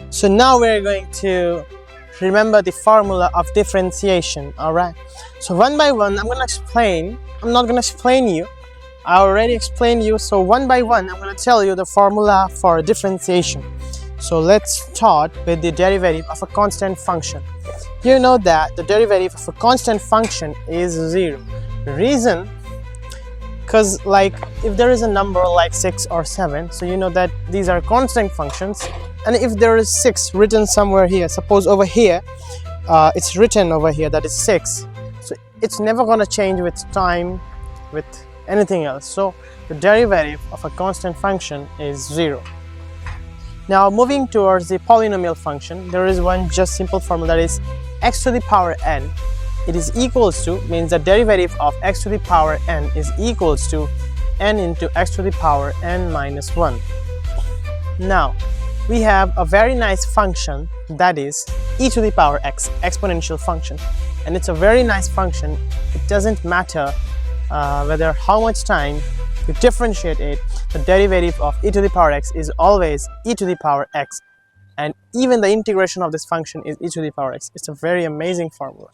So now we're going to remember the formula of differentiation. Alright, so one by one I'm not gonna explain you, I already explained you. So one by one I'm gonna tell you the formula for differentiation. So let's start with the derivative of a constant function. You know that the derivative of a constant function is 0. Reason, because like if there is a number like 6 or 7, so you know that these are constant functions, and if there is 6 written somewhere here, suppose over here it's written over here that is 6, so it's never gonna change with time, with anything else. So the derivative of a constant function is 0. Now moving towards the polynomial function, there is one just simple formula, that is x to the power n. It is equals to, means the derivative of x to the power n is equals to n into x to the power n minus 1. Now we have a very nice function, that is e to the power x, exponential function, and it's a very nice function. It doesn't matter whether how much time you differentiate it, the derivative of e to the power x is always e to the power x, and even the integration of this function is e to the power x. It's a very amazing formula.